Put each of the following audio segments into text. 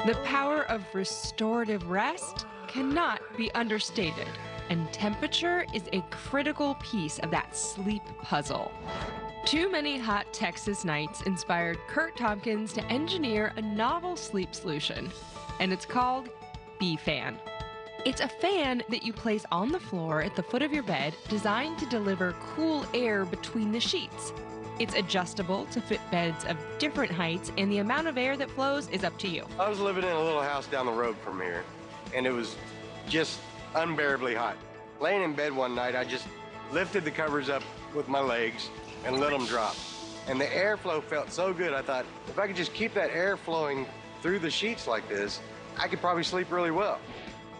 The power of restorative rest cannot be understated, and temperature is a critical piece of that sleep puzzle. Too many hot Texas nights inspired Kurt Tompkins to engineer a novel sleep solution, and it's called bFan. It's a fan that you place on the floor at the foot of your bed, designed to deliver cool air between the sheets. It's adjustable to fit beds of different heights, and the amount of air that flows is up to you. I was living in a little house down the road from here, and it was just unbearably hot. Laying in bed one night, I just lifted the covers up with my legs and let them drop. And the airflow felt so good, I thought, if I could just keep that air flowing through the sheets like this, I could probably sleep really well.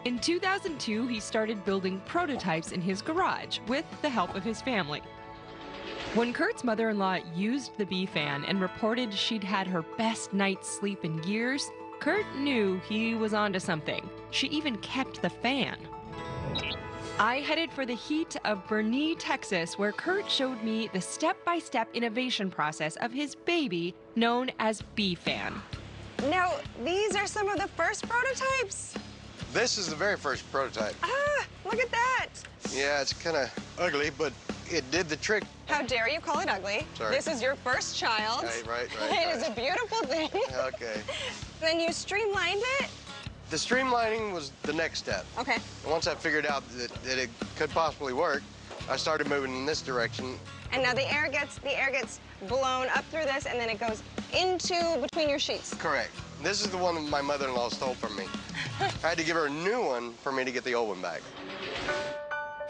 In 2002, he started building prototypes in his garage with the help of his family. When Kurt's mother-in-law used the bFan and reported she'd had her best night's sleep in years, Kurt knew he was onto something. She even kept the fan. I headed for the heat of Boerne, Texas, where Kurt showed me the step-by-step innovation process of his baby, known as bFan. Now, these are some of the first prototypes? This is the very first prototype. Ah, look at that. Yeah, it's kind of ugly, but it did the trick. How dare you call it ugly? Sorry. This is your first child. Right. It is a beautiful thing. Okay. Then you streamlined it? The streamlining was the next step. Okay. And once I figured out that it could possibly work, I started moving in this direction. And now the air gets blown up through this, and then it goes into between your sheets. Correct. This is the one that my mother-in-law stole from me. I had to give her a new one for me to get the old one back.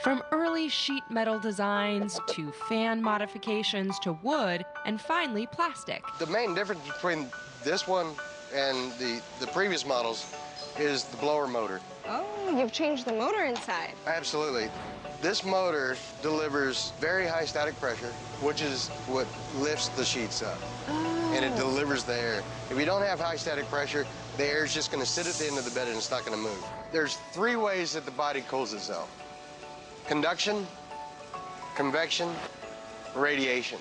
From early sheet metal designs to fan modifications to wood and finally plastic. The main difference between this one and the previous models is the blower motor. Oh, you've changed the motor inside. Absolutely. This motor delivers very high static pressure, which is what lifts the sheets up. Oh. And it delivers the air. If you don't have high static pressure, the air is just going to sit at the end of the bed and it's not going to move. There's 3 ways that the body cools itself: conduction, convection, radiation.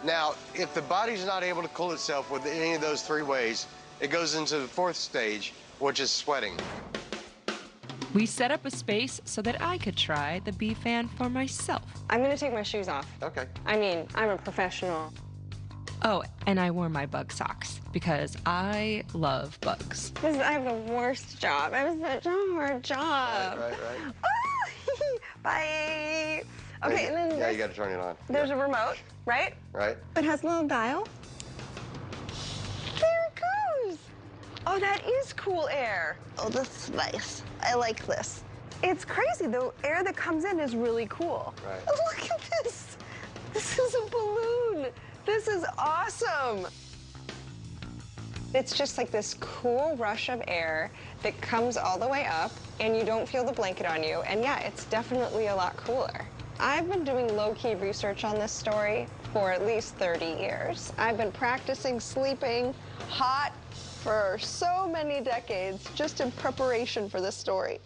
Now, if the body's not able to cool itself with any of those 3 ways, it goes into the 4th stage, which is sweating. We set up a space so that I could try the bFan for myself. I'm gonna take my shoes off. Okay. I mean, I'm a professional. Oh, and I wore my bug socks because I love bugs. I have the worst job. I have such a hard job. Right. Oh, bye. Okay, and then yeah, you got to turn it on. There's a remote, right? Right. It has a little dial. There it goes. Oh, that is cool air. Oh, this is nice. I like this. It's crazy. The air that comes in is really cool. Right. Oh, look at this. This is a balloon. This is awesome. It's just like this cool rush of air that comes all the way up, and you don't feel the blanket on you. And yeah, it's definitely a lot cooler. I've been doing low-key research on this story for at least 30 years. I've been practicing sleeping hot for so many decades just in preparation for this story.